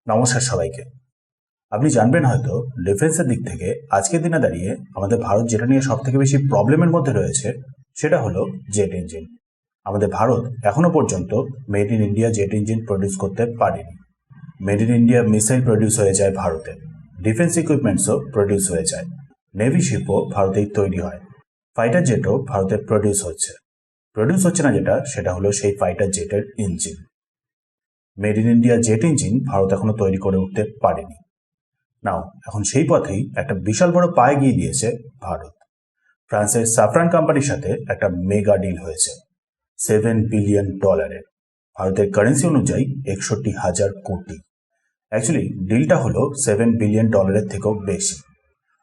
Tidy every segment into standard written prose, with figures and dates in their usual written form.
নমস্কার সবাইকে। আপনি জানবেন হয়তো ডিফেন্সের দিক থেকে আজকের দিনে দাঁড়িয়ে আমাদের ভারত যেটা নিয়ে সবথেকে বেশি প্রবলেমের মধ্যে রয়েছে সেটা হলো জেট ইঞ্জিন। আমাদের ভারত এখনো পর্যন্ত made in India jet engine produce করতে পারেনি। Made in India missile produce হয়ে যায় ভারতে, ডিফেন্স ইকুইপমেন্টসও প্রডিউস হয়ে যায়, নেভি শিপও ভারতেই তৈরি হয়, ফাইটার জেটও ভারতে প্রডিউস হচ্ছে না যেটা সেটা হলো সেই ফাইটার জেটের engine. Made in India jet engine ভারত এখনো তৈরি করে উঠতে পারেনি। নাও এখন সেই পথেই একটা বিশাল বড় পায়ে গিয়ে দিয়েছে ভারত। ফ্রান্সের সাফরান কোম্পানির সাথে একটা মেগা ডিল হয়েছে $7 বিলিয়ন। ভারতের কারেন্সি অনুযায়ী 61,000 কোটি। অ্যাকচুয়ালি ডিলটা হলো $7 বিলিয়ন থেকেও বেশি,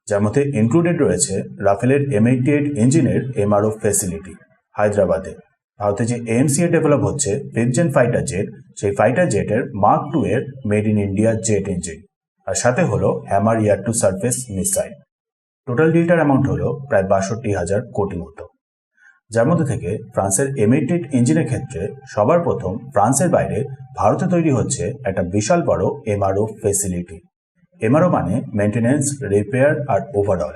যার মধ্যে ইনক্লুডেড রয়েছে রাফেলের M88 ইঞ্জিনের MRO ফ্যাসিলিটি হায়দ্রাবাদে। ভারতে যে AMCA ডেভেলপ হচ্ছে 5th জেন ফাইটার জেট, সেই ফাইটার জেটের মার্ক 2 এর made in India jet engine, আর সাথে হলো hammer air to surface missile. Total ডিলটার অ্যামাউন্ট হলো প্রায় 62,000 কোটি মতো, যার মধ্যে থেকে ফ্রান্সের M88 ইঞ্জিনের ক্ষেত্রে সবার প্রথম ফ্রান্সের বাইরে ভারতে তৈরি হচ্ছে একটা বিশাল বড় MRO ফেসিলিটি। MRO মানে মেনটেনেন্স, রিপেয়ার আর ওভারঅল।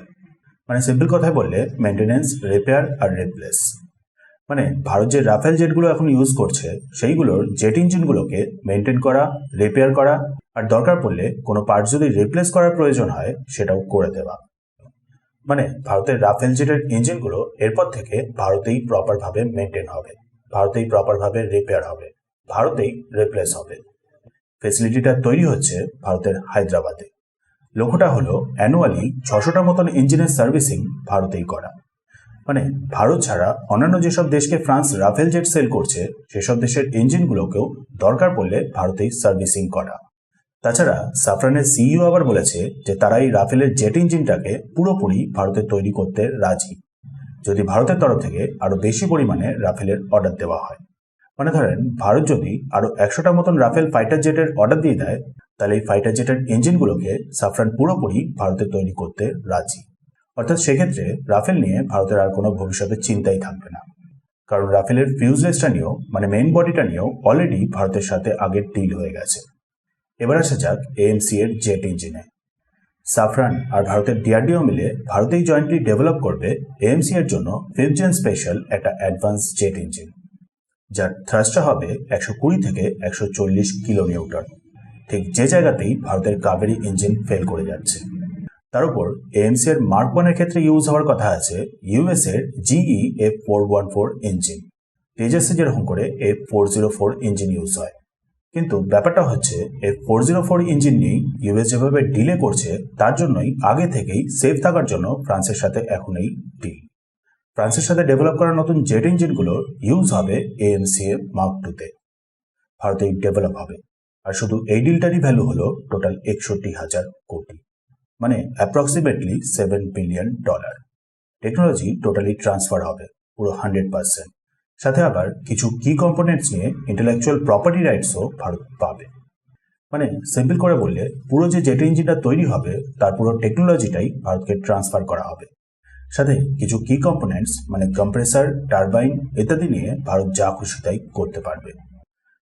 মানে সিম্পল কথায় বললে মেনটেনেন্স, রিপেয়ার আর রিপ্লেস। মানে ভারত যে রাফেল জেটগুলো এখন ইউজ করছে সেইগুলোর জেট ইঞ্জিনগুলোকে মেনটেন করা, রিপেয়ার করা আর দরকার পড়লে কোনো পার্ট যদি রিপ্লেস করার প্রয়োজন হয় সেটাও করে দেওয়া। মানে ভারতের রাফেল জেটের ইঞ্জিনগুলো এরপর থেকে ভারতেই প্রপারভাবে মেনটেন হবে, ভারতেই প্রপারভাবে রিপেয়ার হবে, ভারতেই রিপ্লেস হবে। ফেসিলিটিটা তৈরি হচ্ছে ভারতের হায়দ্রাবাদে। লক্ষ্যটা হলো অ্যানুয়ালি 600টা মতন ইঞ্জিনের সার্ভিসিং ভারতেই করা। মানে ভারত ছাড়া অন্যান্য যেসব দেশকে ফ্রান্স রাফেল জেট সেল করছে সেসব দেশের ইঞ্জিনগুলোকেও দরকার পড়লে ভারতেই সার্ভিসিং করা। তাছাড়া সাফরানের সিইও আবার বলেছে যে তারা এই রাফেলের জেট ইঞ্জিনটাকে পুরোপুরি ভারতে তৈরি করতে রাজি, যদি ভারতের তরফ থেকে আরো বেশি পরিমাণে রাফেলের অর্ডার দেওয়া হয়। মানে ধরেন ভারত যদি আরো 100টা মতন রাফেল ফাইটার জেটের অর্ডার দিয়ে দেয়, তাহলে এই ফাইটার জেটের ইঞ্জিনগুলোকে সাফরান পুরোপুরি ভারতে তৈরি করতে রাজি। অর্থাৎ সেক্ষেত্রে রাফেল নিয়ে ভারতের আর কোনো ভবিষ্যতের চিন্তাই থাকবে না, কারণ রাফেলের ফিউজলেসটা নিয়েও মানে মেইন বডিটা নিয়েও অলরেডি ভারতের সাথে আগের ডিল হয়ে গেছে। এবার আসা যাক AMC এর জেট ইঞ্জিনে। সাফরান আর ভারতের DRDO মিলে ভারতেই জয়েন্টলি ডেভেলপ করবে AMC এর জন্য 5th জেন স্পেশাল একটা অ্যাডভান্স জেট ইঞ্জিন, যার থ্রাস্টটা হবে 120 থেকে 140 কিলোনিউটন, ঠিক যে জায়গাতেই ভারতের কাবেরী ইঞ্জিন ফেল করে যাচ্ছে। তার উপর AMC এর মার্ক 1 এর ক্ষেত্রে ইউজ হওয়ার কথা আছে US এর GE F414 ইঞ্জিন। তেজাসে যেরকম করে F404 ইঞ্জিন ইউজ হয়। কিন্তু ব্যাপারটা হচ্ছে F404 ইঞ্জিন নিয়ে US যেভাবে ডিলে করছে তার জন্যই আগে থেকেই সেফ থাকার জন্য ফ্রান্সের সাথে এখন এই ডিল। ফ্রান্সের সাথে ডেভেলপ করা নতুন জেট ইঞ্জিনগুলো ইউজ হবে AMC মার্ক 2-তে, ভারতেই ডেভেলপ হবে। আর শুধু এই ডিলটারই ভ্যালু হলো টোটাল 61,000 কোটি, মানে approximately $7 billion. Technology totally transfer হবে পুরো 100%। সাথে আবার কিছু কি কম্পোনেন্টস নিয়ে ইন্টেলেকচুয়াল প্রপার্টি রাইটসও ভারত পাবে। মানে সিম্পল করে বললে পুরো যে জেট ইঞ্জিনটা তৈরি হবে তার পুরো টেকনোলজিটাই ভারতকে ট্রান্সফার করা হবে। সাথে কিছু কি কম্পোনেন্টস মানে কম্প্রেসার, টারবাইন ইত্যাদি নিয়ে ভারত যা খুশি তাই করতে পারবে।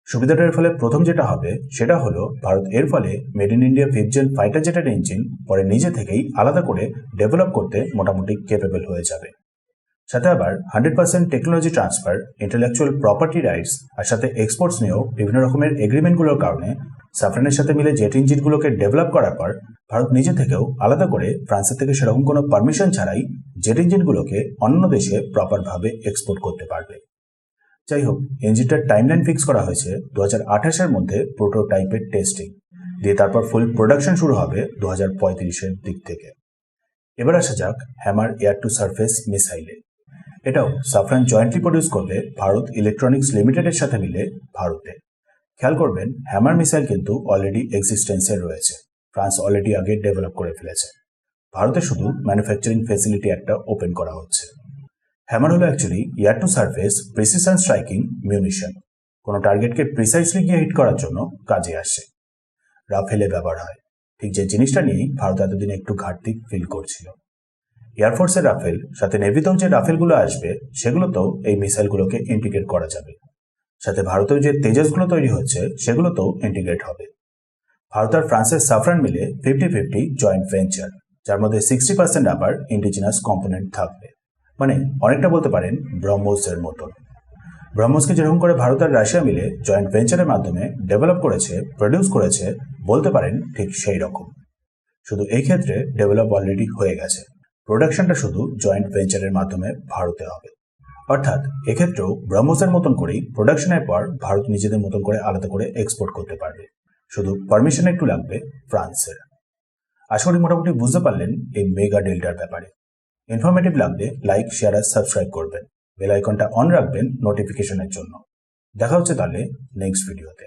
সুবিধাটার ফলে প্রথম যেটা হবে সেটা হলো ভারত এর ফলে made in India 5th gen fighter জেটের ইঞ্জিন পরে নিজে থেকেই আলাদা করে ডেভেলপ করতে মোটামুটি ক্যাপেবল হয়ে যাবে। সাথে আবার 100% technology transfer, intellectual property rights আর সাথে এক্সপোর্টস নিয়েও বিভিন্ন রকমের এগ্রিমেন্টগুলোর কারণে সাফরানের সাথে মিলে জেট ইঞ্জিনগুলোকে ডেভেলপ করার পর ভারত নিজে থেকেও আলাদা করে ফ্রান্সের থেকে সেরকম কোনো পারমিশন ছাড়াই জেট ইঞ্জিনগুলোকে অন্য দেশে প্রপারভাবে এক্সপোর্ট করতে পারবে। যাই হোক, ইঞ্জিনটার টাইমলাইন ফিক্স করা হয়েছে 2028-এর মধ্যে প্রোটোটাইপের টেস্টিং দিয়ে তারপর ফুল প্রোডাকশন শুরু হবে 2035-এর দিক থেকে। এবার আসা যাক হ্যামার এয়ার টু সারফেস মিসাইলে। এটাও সাফরান জয়েন্টলি প্রডিউস করবে ভারত ইলেকট্রনিক্স লিমিটেডের সাথে মিলে ভারতে। খেয়াল করবেন হ্যামার মিসাইল কিন্তু অলরেডি এক্সিস্টেন্সে রয়েছে, ফ্রান্স অলরেডি আগে ডেভেলপ করে ফেলেছে। ভারতে শুধু ম্যানুফ্যাকচারিং ফ্যাসিলিটি একটা ওপেন করা হচ্ছে। হ্যামার হলো actually air to surface precision striking munition, কোনো টার্গেটকে প্রিসাইসলি গিয়ে হিট করার জন্য কাজে আসে। রাফেলে ব্যবহার হয়, ঠিক যে জিনিসটা নিয়েই ভারত এতদিন একটু ঘাটতি ফিল করছিল। এয়ারফোর্সের রাফেল সাথে নেভিতেও যে রাফেলগুলো আসবে সেগুলোতেও এই মিসাইলগুলোকে ইন্টিগ্রেট করা যাবে। সাথে ভারতেও যে তেজাসগুলো তৈরি হচ্ছে সেগুলোতেও ইন্টিগ্রেট হবে। ভারত আর ফ্রান্সের সাফরান মিলে 50-50 জয়েন্ট ভেঞ্চার, যার মধ্যে 60% আবার ইন্ডিজিনাস কম্পোনেন্ট থাকবে। মানে অনেকটা বলতে পারেন ব্রহ্মোসের মতন। ব্রহ্মোসকে যেরকম করে ভারত আর রাশিয়া মিলে জয়েন্ট ভেঞ্চারের মাধ্যমে ডেভেলপ করেছে, প্রডিউস করেছে, বলতে পারেন ঠিক সেই রকম। শুধু এই ক্ষেত্রে ডেভেলপ অলরেডি হয়ে গেছে, প্রোডাকশনটা শুধু জয়েন্ট ভেঞ্চারের মাধ্যমে ভারতে হবে। অর্থাৎ এক্ষেত্রেও ব্রহ্মোসের মতন করেই প্রোডাকশনের পর ভারত নিজেদের মতন করে আলাদা করে এক্সপোর্ট করতে পারবে, শুধু পারমিশন একটু লাগবে ফ্রান্সের। আশা করি মোটামুটি বুঝতে পারলেন এই মেগা ডিলটার ব্যাপারে। ইনফরমেটিভ লাগলে লাইক, শেয়ার আর সাবস্ক্রাইব করবেন, বেল আইকনটা অন রাখবেন নোটিফিকেশনের জন্য। দেখা হচ্ছে তাহলে নেক্সট ভিডিওতে।